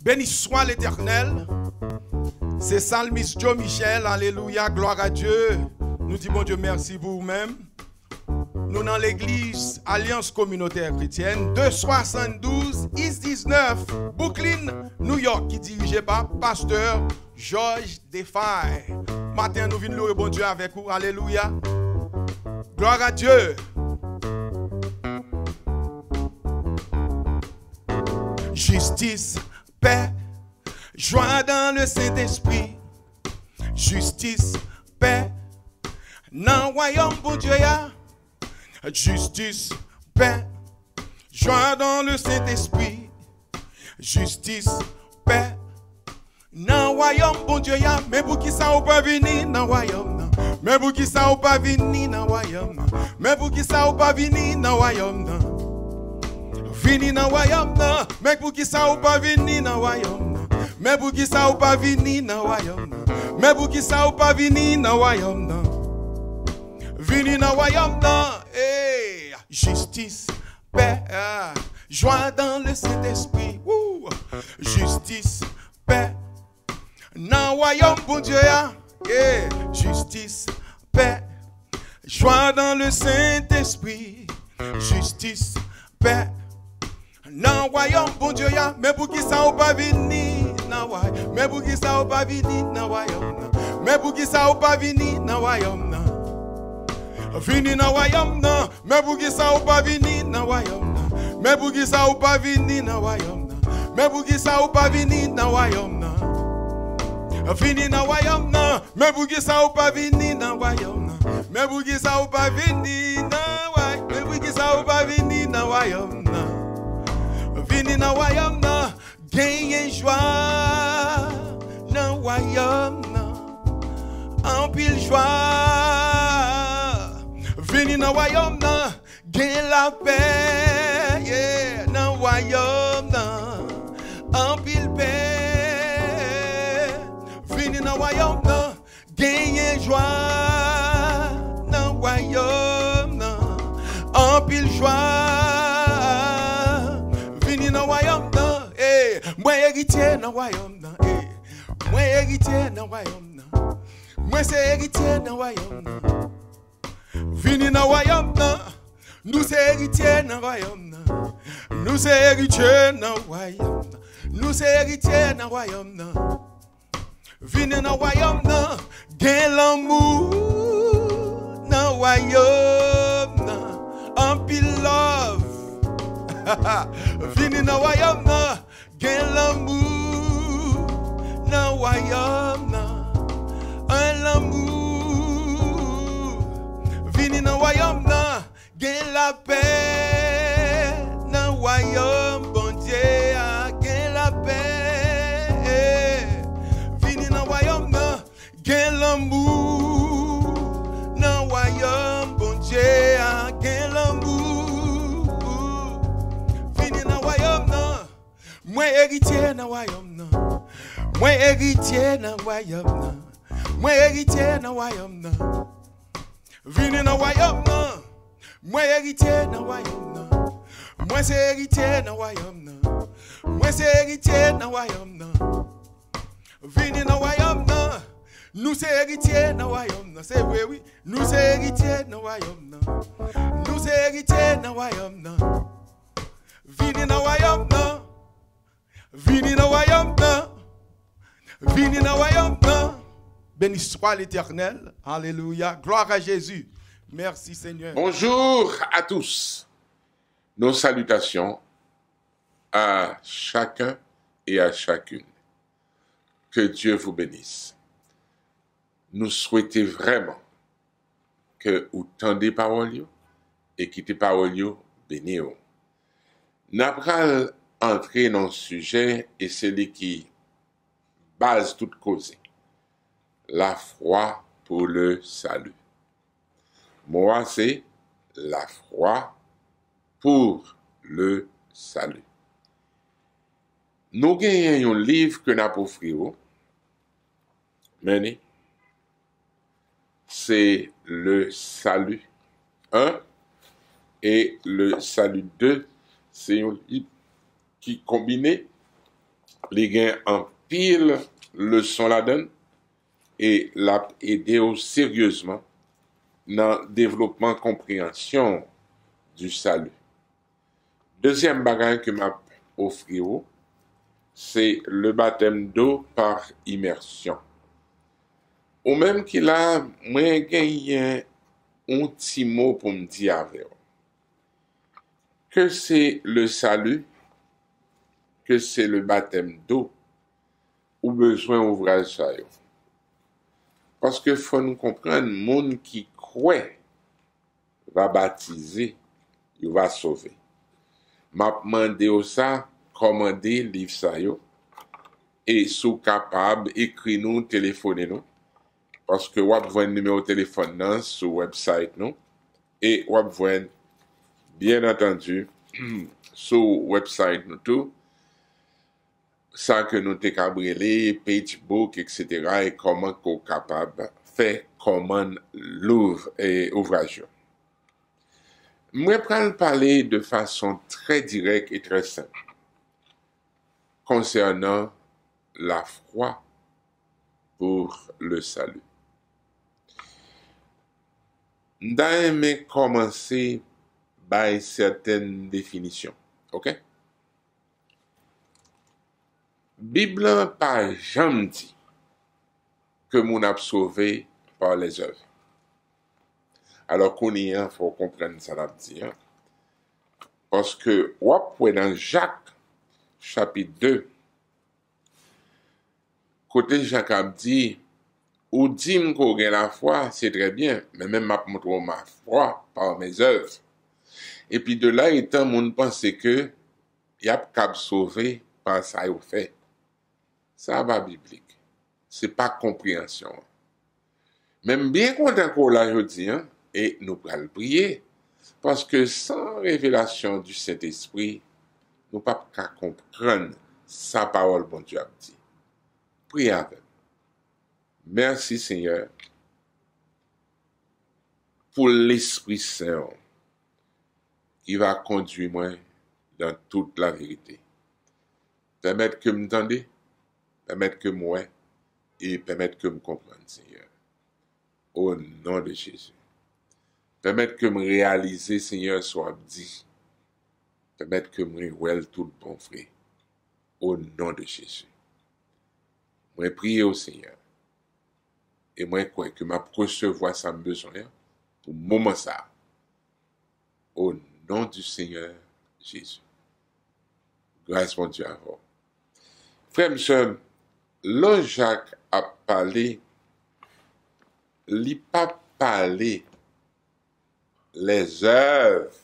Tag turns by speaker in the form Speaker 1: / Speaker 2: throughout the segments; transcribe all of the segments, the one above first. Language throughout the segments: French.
Speaker 1: Béni soit l'Éternel. C'est Psalmiste Joe Michel. Alléluia, gloire à Dieu. Nous disons bon Dieu merci pour vous-même. Nous dans l'église Alliance Communautaire Chrétienne 272 East 19 Brooklyn, New York, qui est dirigé par pasteur Georges Defay. Matin, nous venons louer bon Dieu avec vous. Alléluia. Gloire à Dieu. Justice, paix, joie dans le Saint-Esprit. Justice, paix, dans le royaume bon Dieu. Justice, paix, joie dans le Saint-Esprit. Justice, paix, dans le royaume bon Dieu. Mais pour qui ça ou pas venir dans le royaume? Mais pour qui ça ou pas venir dans le royaume? Mais pour qui ça ou pas venir dans le royaume? Vini dans le royaume, mais pour qui ça ou pas venir dans le royaume? Mais pour qui ça ou pas venir dans le royaume? Mais pour qui ça ou pas venir dans le royaume? Vini dans le royaume, hey, justice, paix, joie dans le Saint-Esprit. Justice, paix, dans le royaume, bon Dieu, hey, justice, paix, joie dans le Saint-Esprit. Justice, paix, dans le royaume, bon Dieu, mais pour qui ça ou pas venir dans le royaume? Mais pour qui ça ou pas venir dans le royaume? Mais pour qui ça ou pas venir dans le royaume? Vini dans le royaume, mais pour qui ça ou pas venir dans le royaume? Mais pour qui ça ou pas venir dans le royaume? Mais pour qui ça ou pas venir dans le royaume? Vini dans le royaume, mais pour qui ça ou pas venir dans le royaume? Mais pour qui ça ou pas venir dans le royaume? Mais pour qui ça ou pas venir dans le royaume? Vini dans le royaume, gagne joie dans le royaume, en pile joie. Vini dans le royaume, gagne la paix, yeah, dans le royaume, en pile paix. Vini dans le royaume, gagne joie dans le royaume, en pile joie. Vini dans le royaume, moi héritier dans le royaume, moi héritier dans le royaume, moi c'est héritier dans le royaume. Vini dans le royaume, nous c'est héritier dans le royaume, nous c'est héritier dans le royaume, nous c'est héritier dans le royaume. Vini dans le royaume, gain l'amour dans le royaume, en pile love. Vini dans le royaume, gain l'amour dans le royaume, un l'amour. Vini dans le royaume, gain la paix dans le royaume, bon Dieu, gain la paix. Vini dans le royaume, gain l'amour dans le royaume, bon Dieu, gain l'amour. Vini dans le royaume, moi héritier dans le royaume, moi héritier dans le royaume, moi héritier dans le royaume. Vini dans le royaume, moi héritier dans le royaume, moi c'est héritier dans le royaume, moi c'est héritier dans le royaume. Vini dans le royaume, nous c'est héritier dans le royaume, c'est vrai oui, nous c'est héritier dans le royaume, nous c'est héritier dans le royaume. Vini dans le royaume, vini dans le royaume, vini dans le royaume. Béni soit l'Éternel. Alléluia. Gloire à Jésus. Merci Seigneur.
Speaker 2: Bonjour à tous. Nos salutations à chacun et à chacune. Que Dieu vous bénisse. Nous souhaitons vraiment que vous tendez paroles et que tes paroles bénissent. Nous allons entrer dans le sujet et celui qui base toute cause. La foi pour le salut. Moi, c'est la foi pour le salut. Nous gagnons un livre que nous avons offert. Mais c'est le salut 1 et le salut 2. C'est un livre qui combiné li gen en pile leçon la donne et l'a aidé sérieusement dans le développement compréhension du salut. Deuxième bagage que m'a offert, c'est le baptême d'eau par immersion. Ou même qu'il a, moi, gagné un petit mot pour me dire avec vous. Que c'est le salut, que c'est le baptême d'eau, ou besoin ouvrage ça. Parce que faut nous comprendre, le monde qui croit va baptiser, il va sauver. M'a demandé ça, commander livre ça yo, et sous capable écrire nous, téléphoner nous, parce que vous avez un numéro de téléphone sur le website nous, et vous avez bien entendu sur le website nous tout, ça que nous te cabrelé, PageBook, etc. et comment qu'on est capable de faire comment l'ouvre et ouvrage. Moi, je vais parler de façon très directe et très simple concernant la foi pour le salut. D'ailleurs, commencer par certaines définitions. OK? Bible n'a pas jamais dit que mon a sauvé par les œuvres. Alors qu'on y a, il faut comprendre ça l'a dit. Parce que, dans Jacques, chapitre 2, côté Jacques a dit, ou dit qu'on a la foi, c'est très bien, mais même m'a montré ma foi par mes œuvres. Et puis de là étant, mon pensait que y a pas sauvé par ça il fait. Ça va biblique. C'est pas compréhension. Même bien content qu'on l'a aujourd'hui, et nous allons prier, parce que sans révélation du Saint-Esprit, nous ne pouvons pas comprendre sa parole, bon Dieu a dit. Priez avec. Merci Seigneur pour l'Esprit Saint qui va conduire moi dans toute la vérité. Permettre que m'entendez, permettre que moi et permettre que me comprenne, Seigneur. Au nom de Jésus. Permettre que me réaliser, Seigneur, soit dit. Permettre que me révèle tout le bon frère. Au nom de Jésus. Moi prie au Seigneur. Et moi crois que ma recevoir ça me besoin pour le moment ça. Au nom du Seigneur Jésus. Grâce mon Dieu à vous. Frère, monsieur, là Jacques a parlé, il n'a pas parlé les œuvres.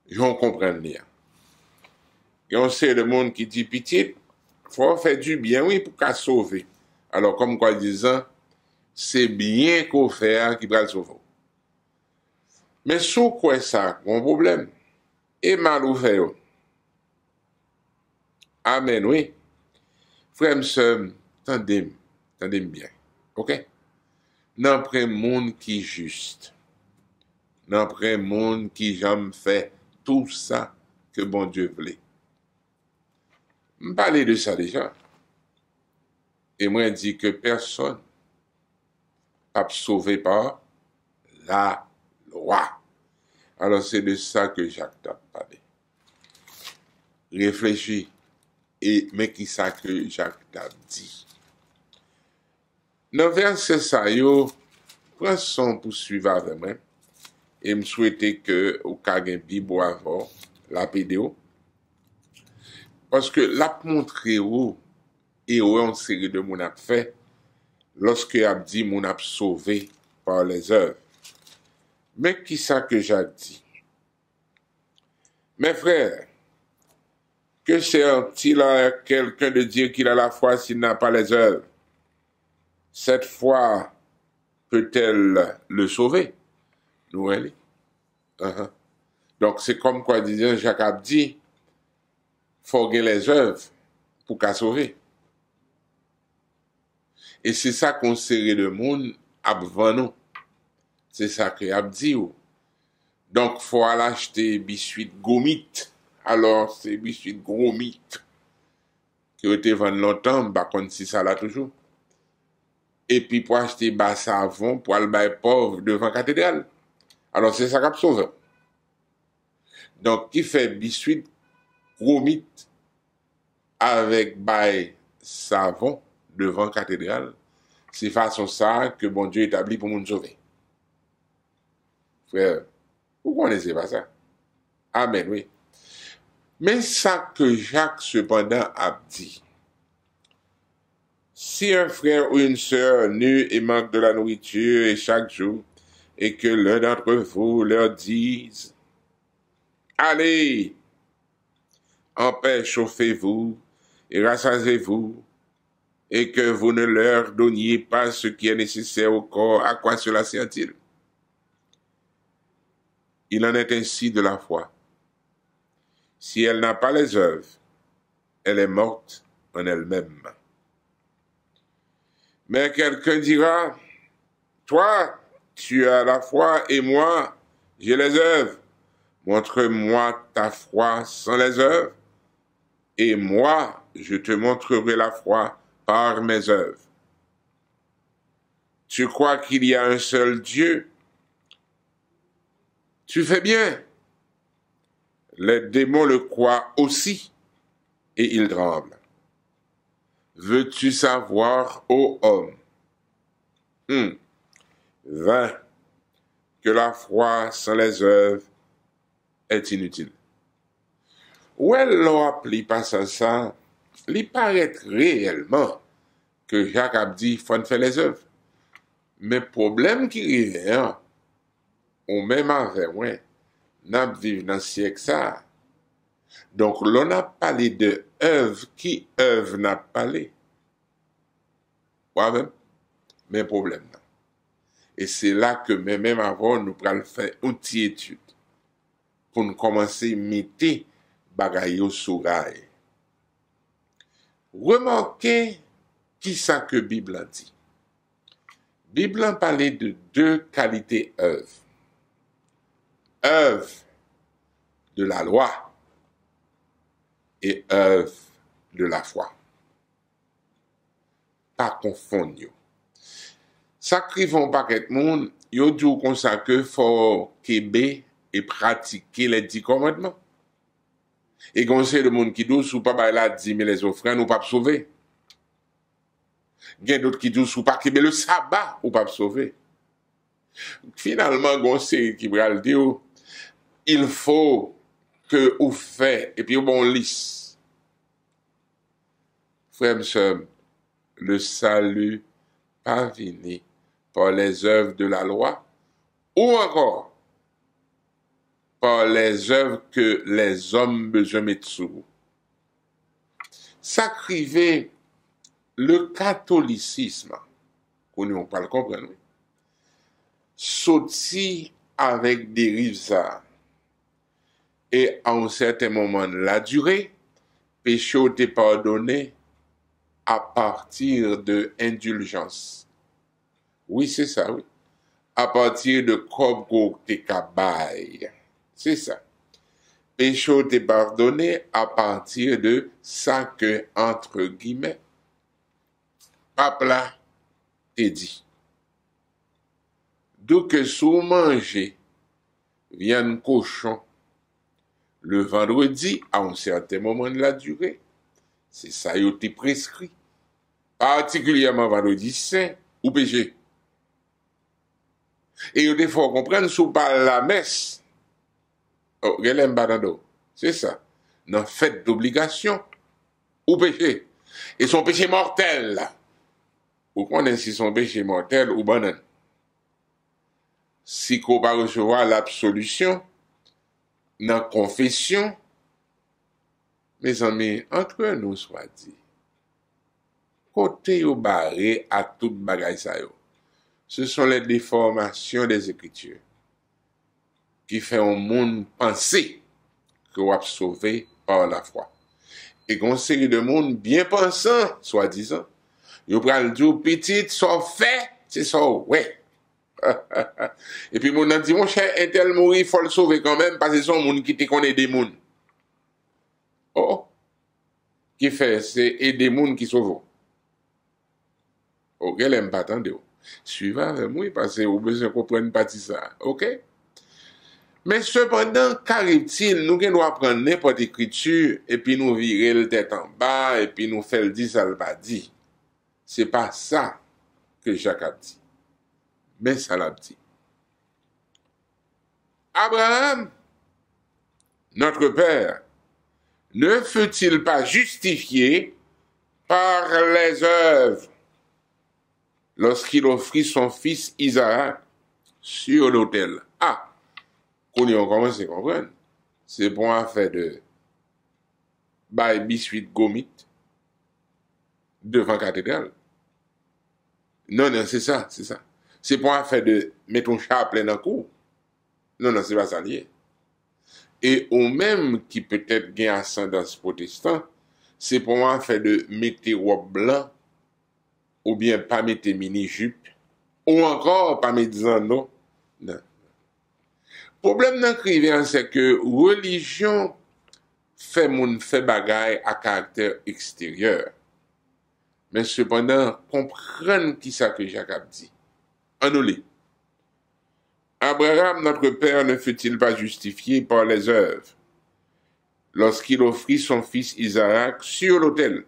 Speaker 2: J'en comprends bien. Et on sait le monde qui dit pitié, il faut faire du bien, oui, pour qu'à sauver. Alors, comme quoi disant, c'est bien qu'on fait qui va le sauver. Mais sous quoi ça, mon problème, et mal ouvert. Amen, oui. Frère, sœur, tendez bien. OK? N'en prend monde qui juste. N'en prend monde qui jamais fait tout ça que bon Dieu voulait. Je parlais de ça déjà. Et moi, je dis que personne n'a sauvé par la loi. Alors, c'est de ça que Jacques t'a parlé. Réfléchis. Mais qui ça que Jacques t'a dit? Dans le verset ça, yo, prends son pour suivre avec moi. Et me souhaiter que vous ayez une Bible avant la vidéo. Parce que la montré où et où on série de mon a fait lorsque a dit mon a sauvé par les œuvres. Mais qui ça que Jacques dit? Mes frères, que sert-il à quelqu'un de dire qu'il a la foi s'il n'a pas les œuvres? Cette foi peut-elle le sauver? Nous, elle. Donc, c'est comme quoi disait Jacques a dit, faut gagner les œuvres pour qu'à sauver. Et c'est ça qu'on serre le monde avant nous. C'est ça que a dit. Donc, faut aller acheter biscuit gomite Alors, c'est biscuit gros mythe qui a été vendu longtemps, par contre, si ça là toujours. Et puis, pour acheter bas savon, pour aller bailler pauvre devant la cathédrale. Alors, c'est ça qui a sauvé. Donc, qui fait biscuit gros mythe avec bail savon devant la cathédrale, c'est façon ça que bon Dieu établit pour nous sauver. Frère, vous connaissez pas ça? Amen, oui. Mais ça que Jacques, cependant, a dit, si un frère ou une sœur nu et manque de la nourriture et chaque jour, et que l'un d'entre vous leur dise, allez, en paix chauffez-vous et rassasiez-vous, et que vous ne leur donniez pas ce qui est nécessaire au corps, à quoi cela sert-il? Il en est ainsi de la foi. Si elle n'a pas les œuvres, elle est morte en elle-même. Mais quelqu'un dira, toi, tu as la foi et moi, j'ai les œuvres. Montre-moi ta foi sans les œuvres, et moi, je te montrerai la foi par mes œuvres. Tu crois qu'il y a un seul Dieu? Tu fais bien. Les démons le croient aussi, et ils tremblent. Veux-tu savoir, ô homme, vain, que la foi sans les œuvres est inutile. Où elle l'a appelé par ça, il paraît réellement que Jacques a dit qu'il faut faire les œuvres. Mais problème qui revient, ou même avec moi, n'a vivre dans le siècle ça. Donc, l'on a parlé de œuvre, qui œuvre n'a parlé. Ouais, mais problème. Et c'est là que même avant, nous allons faire une petite étude pour nous commencer à mettre bagaille sur rail. Remarquez qui ça que Bible a dit. Bible a parlé de deux qualités œuvres. Œuvre de la loi et œuvre de la foi. Pas confondre. Sacrivons paquet monde, yo dit comme ça que faut kebe et pratiquer les 10 commandements. Et quand c'est le monde qui dit sous pas ba la 10 000 les offrandes ou pas sauver. Il y a d'autres qui disent sous pas kebe le sabbat ou pas sauver. Finalement gon c'est qui va le dire il faut que vous fait et puis bon lisse. Frère sœur, le salut pas venu par les œuvres de la loi ou encore par les œuvres que les hommes besoin mettre sous. Ça criait le catholicisme, qu'on ne pas le comprendre, sorti avec des rives et à un certain moment de la durée, péché était pardonné à partir de indulgence. Oui, c'est ça, oui. À partir de Kobgo Tekabaï. C'est ça. Péché était pardonné à partir de ça que, entre guillemets, Papa t'a dit. D'où que sous manger vienne cochon le vendredi à un certain moment de la durée, c'est ça qui a été prescrit. Particulièrement vendredi saint ou péché. Et il faut comprendre sous par la messe. Oh, c'est ça. Dans fête d'obligation ou péché. Et son péché mortel là. Vous connaissez si son péché mortel ou banane. Si qu'on va recevoir l'absolution, dans la confession, mes amis, entre nous soit dit, côté au barré à toute bagaille ça yo. Ce sont les déformations des Écritures qui font un monde penser que vous êtes sauvé par la foi. Et qu'on série de monde bien pensant, soi-disant, vous prenez le dire petit, ça fait, c'est ça, ouais. Et puis, mon a dit, mon cher, un tel mourir, il faut le sauver quand même, parce que c'est un monde qui te connaît des mondes. Oh, qui fait, c'est aider les gens qui sauvent. Ok, l'aime pas attendre. Suivez avec moi parce que vous besoin de comprendre partie ça. Ok? Mais cependant, qu'arrive-t-il? Nous devons apprendre n'importe écriture et puis nous virer le tête en bas et puis nous faire le dire, ça le pas dit. C'est pas ça que Jacques a dit. Mais ça l'a dit. Abraham, notre père, ne fut-il pas justifié par les œuvres lorsqu'il offrit son fils Isaac sur l'autel? Ah, qu'on y a commencé à comprendre. C'est pour un fait de bail biscuit gomit devant la cathédrale. Non, non, c'est ça, c'est ça. C'est pour un fait de mettre un chapelet dans le cou. Non, non, c'est pas ça lié. Et au même qui peut-être gagne ascendance protestant, c'est pour un fait de mettre robe blanc, ou bien pas mettre mini-jupe, ou encore pas mettre zando. Non. Problème dans le c'est que religion fait bagaille à caractère extérieur. Mais cependant, comprendre qui ça que Jacques a dit. En nous lit. Abraham, notre père, ne fut-il pas justifié par les œuvres lorsqu'il offrit son fils Isaac sur l'autel?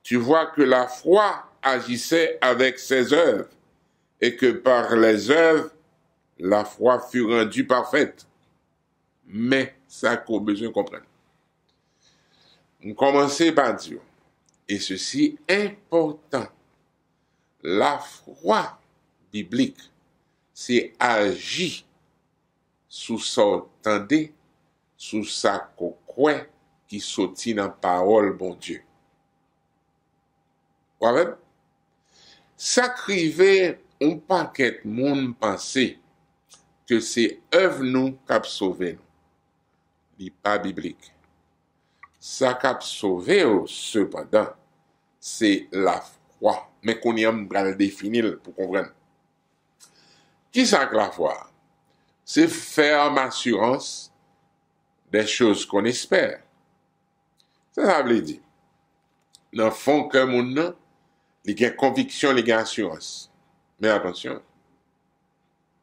Speaker 2: Tu vois que la foi agissait avec ses œuvres et que par les œuvres, la foi fut rendue parfaite. Mais ça qu'on a besoin de comprendre. On commence par dire, et ceci important, la foi biblique, c'est agir sous sa tendez, sous sa coquette qui sortit dans la parole, bon Dieu. Ouais, ça crive un paquet de monde penser que c'est œuvre nous qui a sauvé nous. Il pas biblique. Ça qui a sauvé cependant, c'est la foi. Mais qu'on y a le définir pour comprendre. Qui ça que la foi? C'est ferme assurance des choses qu'on espère. Ça veut dire. Dans le fond que mon nom, il y a conviction, il y a assurance. Mais attention,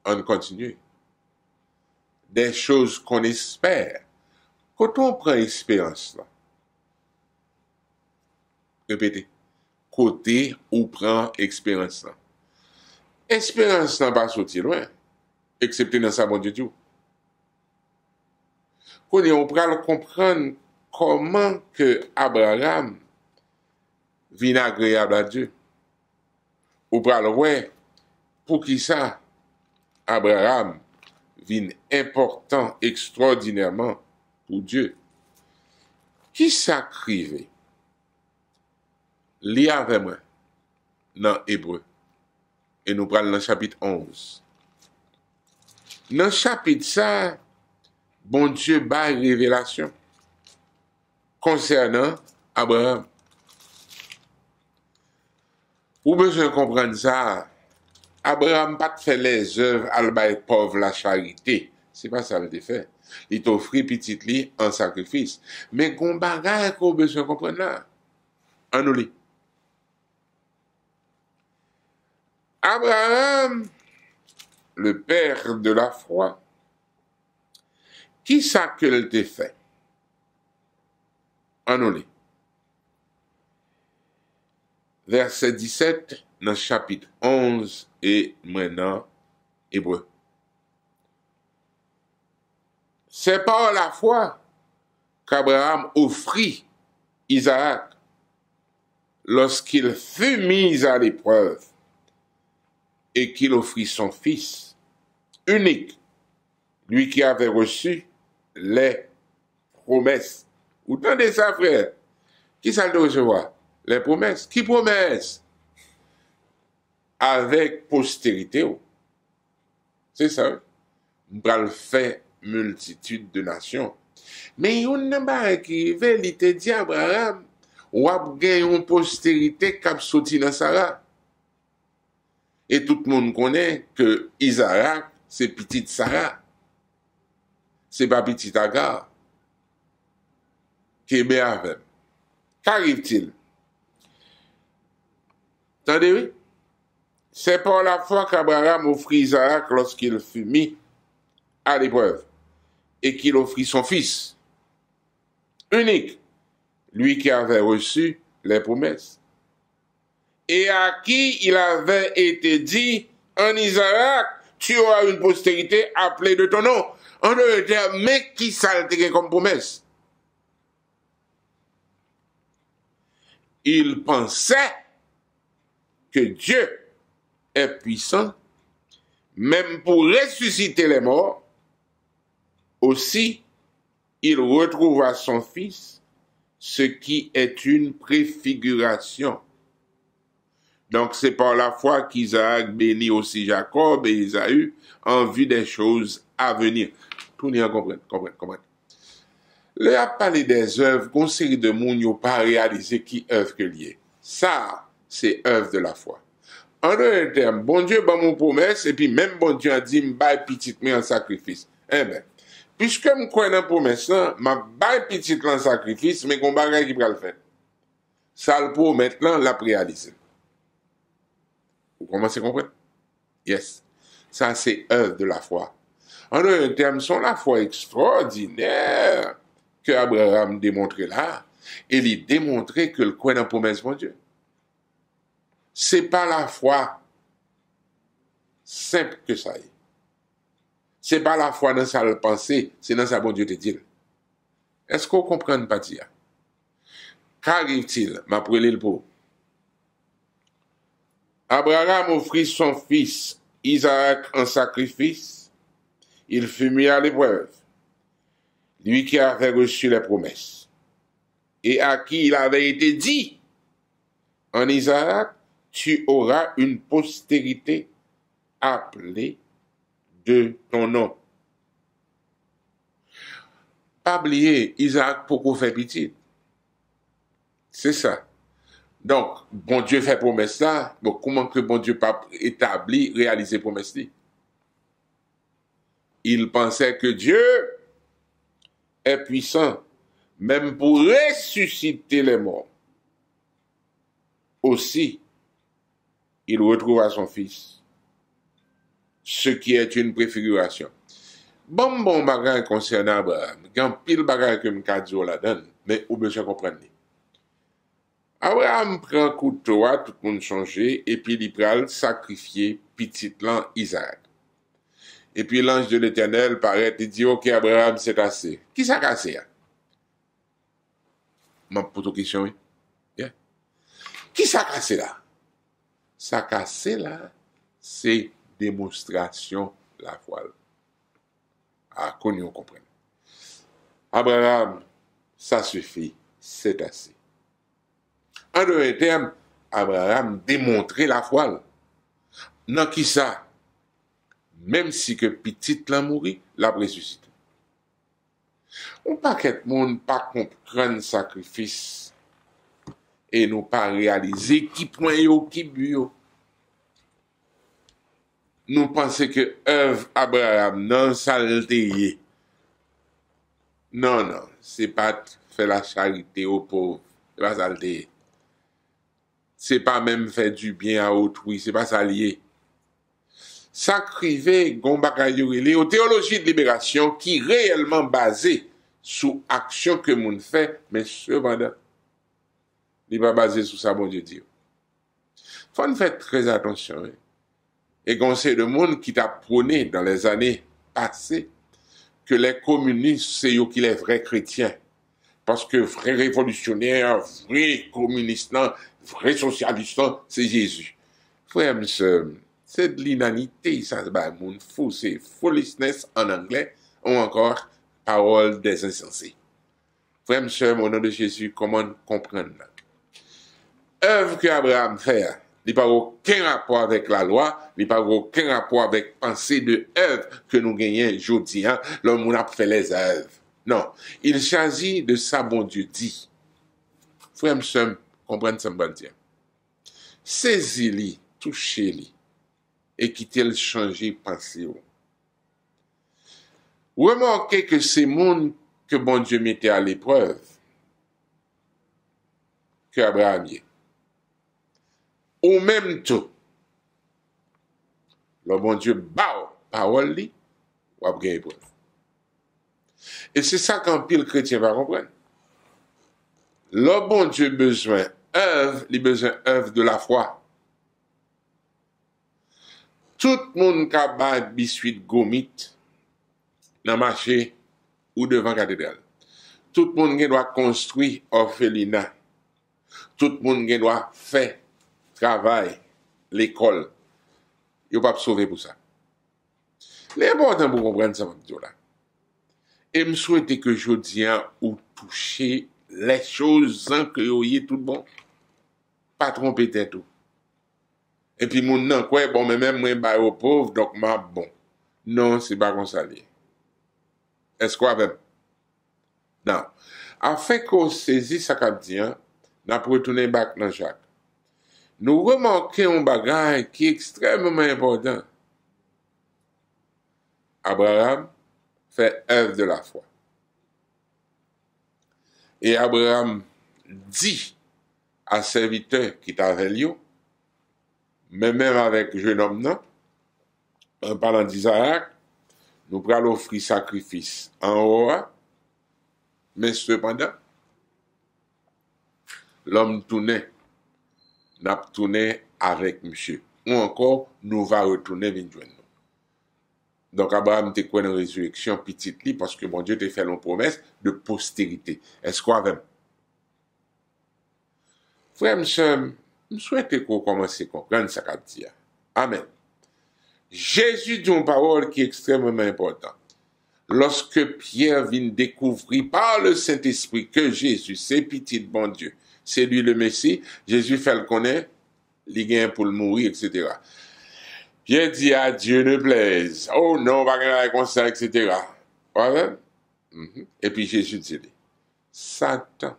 Speaker 2: on continue. Des choses qu'on espère. Quand on prend expérience là, répétez, côté ou prend expérience là. Espérance n'a pas sorti loin, excepté dans sa bon Dieu. Quand on peut comprendre comment que Abraham vient agréable à Dieu. On peut le voir pour qui ça Abraham vient important extraordinairement pour Dieu. Qui s'acrive lis avec moi dans Hébreu. Et nous prenons dans le chapitre 11. Dans le chapitre ça, bon Dieu bat révélation concernant Abraham. Vous besoin de comprendre ça. Abraham pas fait les œuvres à le pauvre la charité. C'est pas ça le fait. Il t'offrit petit lit en sacrifice. Mais qu'on bagaille qu'on besoin de comprendre là. En nous lit. Abraham, le père de la foi, qui ça qu'il t'a fait? En nous lit. Verset 17, dans le chapitre 11 et maintenant, Hébreu. C'est par la foi qu'Abraham offrit Isaac lorsqu'il fut mis à l'épreuve et qu'il offrit son fils unique, lui qui avait reçu les promesses. Vous entendez ça, frère? Qui ça le doit recevoir? Les promesses. Qui promesse? Avec postérité. C'est ça. On va le faire multitude de nations. Mais on n'a pas qui veut, il te dit Abraham, ou a gagné une postérité qui a sorti dans Sarah. Et tout le monde connaît que Isaac, c'est petite Sarah. C'est pas petite Agar. Kébé avec. Qu'arrive-t-il? Attendez, oui? C'est par la foi qu'Abraham offrit Isaac lorsqu'il fut mis à l'épreuve et qu'il offrit son fils unique, lui qui avait reçu les promesses et à qui il avait été dit en Isaac, tu auras une postérité appelée de ton nom. En d'autres termes, mais qui ça comme promesse? Il pensait que Dieu est puissant, même pour ressusciter les morts. Aussi, il retrouva son fils, ce qui est une préfiguration. Donc, c'est par la foi qu'Isaac bénit aussi Jacob et Ésaü en vue des choses à venir. Tout le monde comprend. Là, a parlé des œuvres, qu'on série de monde n'a pas réalisé qui œuvre que lié. Ça, c'est œuvre de la foi. En d'autres termes, bon Dieu bat mon promesse, et puis même bon Dieu a dit, m'baille petit mais en sacrifice. Eh bien, puisque je crois dans la promesse, je baille petit en sacrifice, mais qu'on bagaille qui va le faire. Ça le promet là, l'a réalisé. Vous commencez à comprendre? Yes. Ça, c'est œuvre de la foi. En d'autres termes, c'est la foi extraordinaire que Abraham démontrait là. Et il démontrait que le croit dans la promesse de Dieu. C'est pas la foi simple que ça est. C'est pas la foi dans sa pensée, c'est dans sa bon Dieu te dit. Est-ce qu'on comprend pas dire? Qu'arrive-t-il? M'a prélé le pot. Abraham offrit son fils Isaac en sacrifice. Il fut mis à l'épreuve. Lui qui avait reçu les promesses. Et à qui il avait été dit en Isaac, tu auras une postérité appelée de ton nom. Pas oublier, Isaac pourquoi fait petit. C'est ça. Donc, bon Dieu fait promesse là, bon, comment que bon Dieu pas établi, réaliser promesse là? Il pensait que Dieu est puissant, même pour ressusciter les morts. Aussi, il retrouva son fils, ce qui est une préfiguration. Bon bagage concernant Abraham, il y a un pile bagage que m'ka dit la donne, mais ou besoin comprendre. Abraham prend couteau, tout le monde changé, et puis il pral sacrifier petit lan Isaac. Et puis l'ange de l'Éternel paraît et dit, ok Abraham, c'est assez. Qui ça cassé? Ma pose une question, oui. Yeah. Qui ça cassé là? Ça cassé là, c'est démonstration la foi. Ah, qu'on y comprenne. Abraham, ça suffit, c'est assez. En d'autres termes, Abraham démontrait la foi. Non, qui ça? Même si que petit l'a mouru, l'a ressuscité. On paquet de monde pas comprendre sacrifice et nous pas réaliser qui point yo, qui but yo. Nous pensons que œuvre Abraham non saleté. Non, c'est pas faire la charité aux pauvres, c'est pas saleté. C'est pas même faire du bien à autrui, c'est pas ça lié. Sacrifier Gombakayurili aux théologies de libération qui réellement basée sur action que moun fait, mais cependant, il n'est pas basé sur ça, bon Dieu dit. Faut faire très attention. Et conseil de monde qui t'a prôné dans les années passées que les communistes, c'est eux qui les vrais chrétiens. Parce que vrai révolutionnaire, vrai communiste, vrai socialiste, c'est Jésus. Frère, monsieur, c'est de l'inanité, ça, bah, moun fou, c'est foolishness en anglais, ou encore parole des insensés. Frère, monsieur, au nom de Jésus, comment comprendre? Œuvre que Abraham fait, il n'y a pas aucun rapport avec la loi, il n'y a pas aucun rapport avec pensée de œuvre que nous gagnons aujourd'hui, l'homme a fait les œuvres. Non, il s'agit de ça, bon Dieu dit. Frère, monsieur, comprendre ça, bon Dieu. Saisis-les, touchez-les, et quittez-le changer pensée. Remarquez que ces mondes que bon Dieu mettait à l'épreuve, que Abraham y est. Au même temps, le bon Dieu bat parole li, ou a gagné preuve. Et c'est ça qu'un pile chrétien va comprendre. Le bon Dieu besoin œuvre, il besoin œuvre de la foi. Tout le monde qui a biscuit gomit dans le marché ou devant la cathédrale. Tout le monde qui doit construire orphelinat. Tout le monde qui doit faire travail, l'école. Il ne peut pas sauver pour ça. L'important pour comprendre ça, là. Et je souhaite que je dise ou toucher les choses sans que vous ayez tout bon. Pas tromper tête tout. Et puis, mon nom, quoi, bon, mais même moi, au pauvre, donc, ma bon. Non, c'est pas comme ça. Est-ce qu'on avait? Non. Afin qu'on saisisse ça comme dit, n'a pas retourné back dans Jacques. Nous remarquons un bagage qui est extrêmement important. Abraham fait œuvre de la foi. Et Abraham dit à serviteur qui est avec lui, mais même avec le jeune homme, non, en parlant d'Isaac, nous pourrons offrir sacrifice en haut, mais cependant, l'homme tournait, n'a tourné avec monsieur. Ou encore, nous va retourner vers nous. Donc, Abraham te quoi dans la résurrection petite li parce que mon Dieu t'a fait une promesse de postérité. Est-ce qu'on avait? Frère, monsieur, je souhaite qu'on commence à comprendre ça qu'a dit. Amen. Jésus dit une parole qui est extrêmement importante. Lorsque Pierre vient découvrir par le Saint-Esprit que Jésus, c'est petit bon Dieu, c'est lui le Messie, Jésus fait le connaître, il gagne pour le mourir, etc. Pierre dit à Dieu ne plaise. Oh non, on va gagner comme ça, etc. Voilà. Et puis Jésus dit, Satan,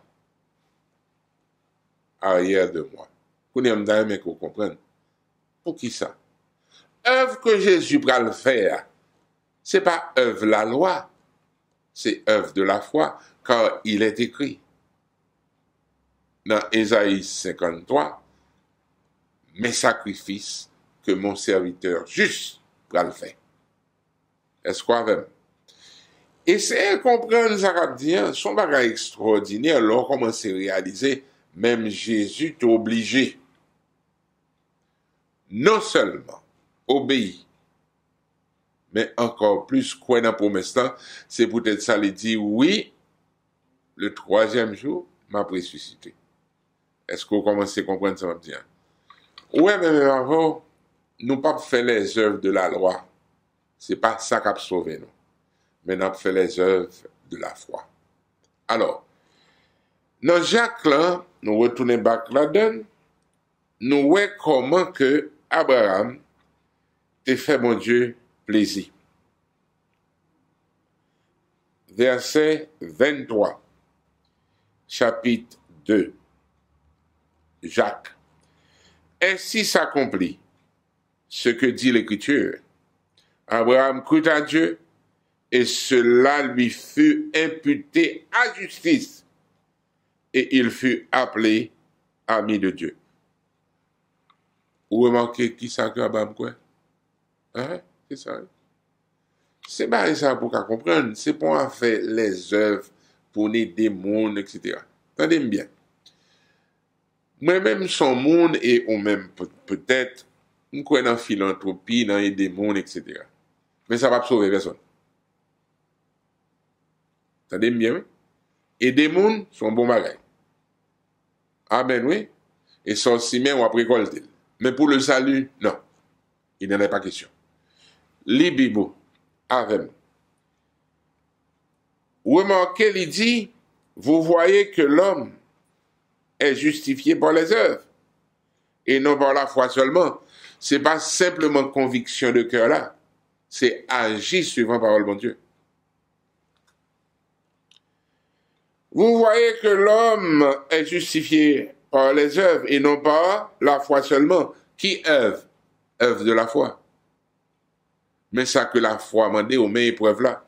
Speaker 2: arrière de moi. Vous n'aimez qu'on comprenne. Pour qui ça? Œuvre que Jésus va le faire, c'est pas œuvre la loi, c'est œuvre de la foi, car il est écrit dans Ésaïe 53, mes sacrifices que mon serviteur juste va le faire. Est-ce qu'on va? Essayez de comprendre ça qu'a dit, son bagage extraordinaire, alors comment c'est réalisé, même Jésus est obligé, non seulement obéir, mais encore plus, quoi dans la promesse, c'est peut-être ça, il dit, oui, le troisième jour, m'a ressuscité. Est-ce qu'on commence à comprendre ça bien? Oui, mais avant, nous pas fait les œuvres de la loi. C'est pas ça qui a sauvé nous. Mais nous fait les œuvres de la foi. Alors, dans Jacques là, nous retournons back là-dedans, nous voyons comment que Abraham t'a fait mon Dieu plaisir. Verset 23, chapitre 2, Jacques. Ainsi s'accomplit ce que dit l'Écriture. Abraham crut à Dieu et cela lui fut imputé à justice et il fut appelé ami de Dieu. Vous remarquez qui ça que Abraham quoi? Hein? C'est ça. C'est pas ça pour qu'on comprenne. C'est pour faire les œuvres, pour aider des mondes, etc. Attendez-moi bien. Moi-même, son monde et ou même peut-être, on croit dans la philanthropie, dans aider des mondes, etc. Mais ça va pas sauver personne. Attendez-moi bien. Et des mondes sont bons bagages. Amen, oui. Et son ciment, on va récolter. Mais pour le salut, non. Il n'en est pas question. Les Bibles, avec nous. Remarquez, il dit, vous voyez que l'homme est justifié par les œuvres et non par la foi seulement. C'est pas simplement conviction de cœur là, c'est agir suivant la parole de mon Dieu. Vous voyez que l'homme est justifié par les œuvres et non par la foi seulement. Qui œuvre? Œuvre de la foi. Mais ça que la foi m'a dit, on met épreuve là.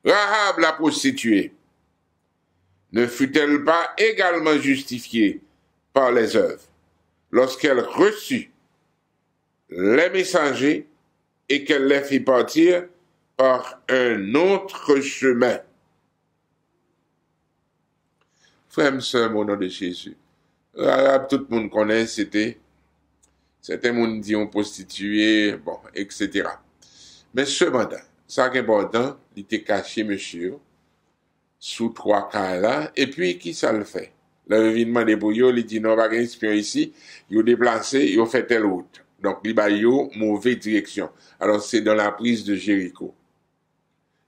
Speaker 2: Rahab la prostituée ne fut-elle pas également justifiée par les œuvres lorsqu'elle reçut les messagers et qu'elle les fit partir par un autre chemin? Frère et sœurs, au nom de Jésus, tout le monde connaît, c'était monde dit on prostitué, bon, etc. Mais cependant, ça qui est important, il était caché, monsieur, sous 3 cas là, et puis qui ça le fait? Le revinement des bouillots, il dit non, pas qu'un espion ici, il a déplacé, il a fait telle route. Donc, il a mauvaise direction. Alors, c'est dans la prise de Jéricho.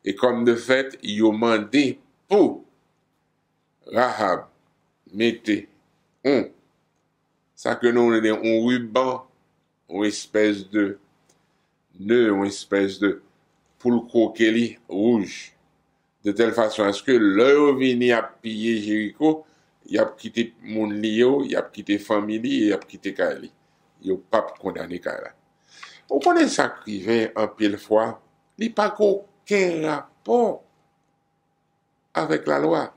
Speaker 2: Et comme de fait, il a demandé pour Rahab, mettez, ça que nous, on est un ruban, une espèce de nœud, une espèce de poule coquelie rouge, de telle façon à ce que l'heure venu à piller Jéricho, il a quitté mon lio, il a quitté famille, il a quitté Kali. Il n'a pas condamné Kali. Vous connaissez ça qui vient en pile fois, il n'y a pas aucun rapport avec la loi.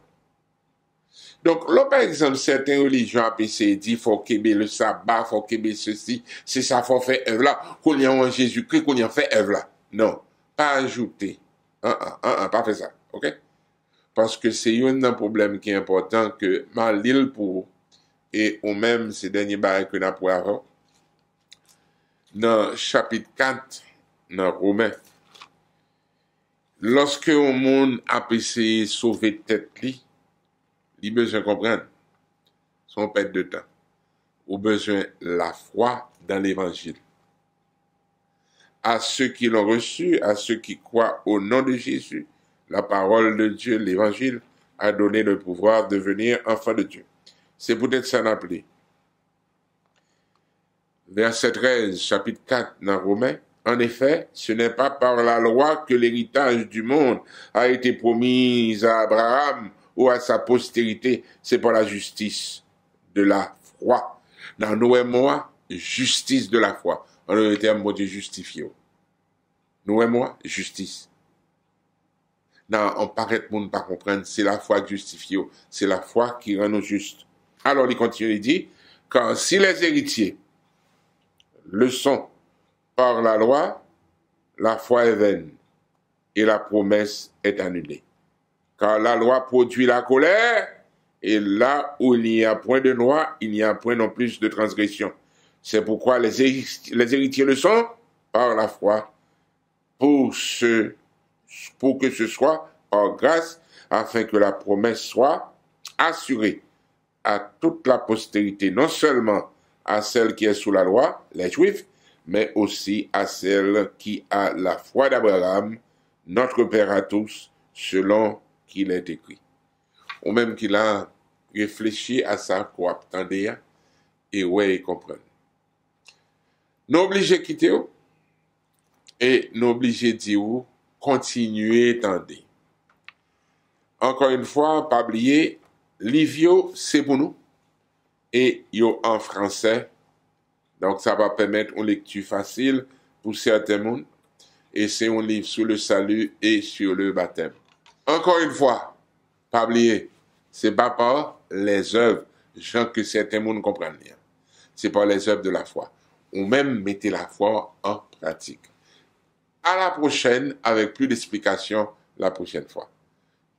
Speaker 2: Donc, là, par exemple, certaines religions appellent dit, faut qu'il y ait le sabbat, faut qu'il y ait ceci, c'est ça, faut faire œuvre là, qu'on y a en Jésus-Christ, qu'on y a fait œuvre là. Non, pas ajouter. Pas faire ça, ok? Parce que c'est un problème qui est important que mal l'île pour, et ou même ces derniers barils que nous avons avoir, dans chapitre 4, dans Romains, lorsque le monde a essayé de sauver tête, il a besoin de comprendre son perte de temps. Il a besoin de la foi dans l'évangile. À ceux qui l'ont reçu, à ceux qui croient au nom de Jésus, la parole de Dieu, l'évangile, a donné le pouvoir de devenir enfant de Dieu. C'est peut-être ça appelé. Verset 13, chapitre 4 dans Romains. En effet, ce n'est pas par la loi que l'héritage du monde a été promis à Abraham ou à sa postérité, c'est par la justice de la foi. Dans nous et moi, justice de la foi. En d'autres termes, mon Dieu justifié. Nous et moi, justice. Non, on paraît monde pas comprendre, c'est la foi qui justifie, c'est la foi qui rend nous justes. Alors, il continue, il dit, car si les héritiers le sont par la loi, la foi est vaine et la promesse est annulée. Car la loi produit la colère, et là où il n'y a point de loi, il n'y a point non plus de transgression. C'est pourquoi les héritiers le sont par la foi, pour que ce soit par grâce, afin que la promesse soit assurée à toute la postérité, non seulement à celle qui est sous la loi, les Juifs, mais aussi à celle qui a la foi d'Abraham, notre Père à tous, selon qu'il est écrit. Ou même qu'il a réfléchi à ça qu'on attendait et ouais, comprendre. Nous obligés de quitter et nous obligés de dire continuer tendre. Encore une fois, pas oublier, Livio, c'est pour nous. Et yo en français. Donc ça va permettre une lecture facile pour certains mondes. Et c'est un livre sur le salut et sur le baptême. Encore une fois, pas oublier, c'est pas par les œuvres, gens que certains mondes comprennent bien. C'est par les œuvres de la foi. Ou même mettez la foi en pratique. À la prochaine, avec plus d'explications la prochaine fois.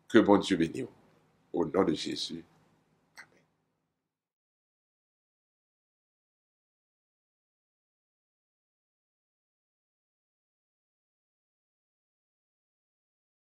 Speaker 2: Que bon Dieu bénisse. Au nom de Jésus.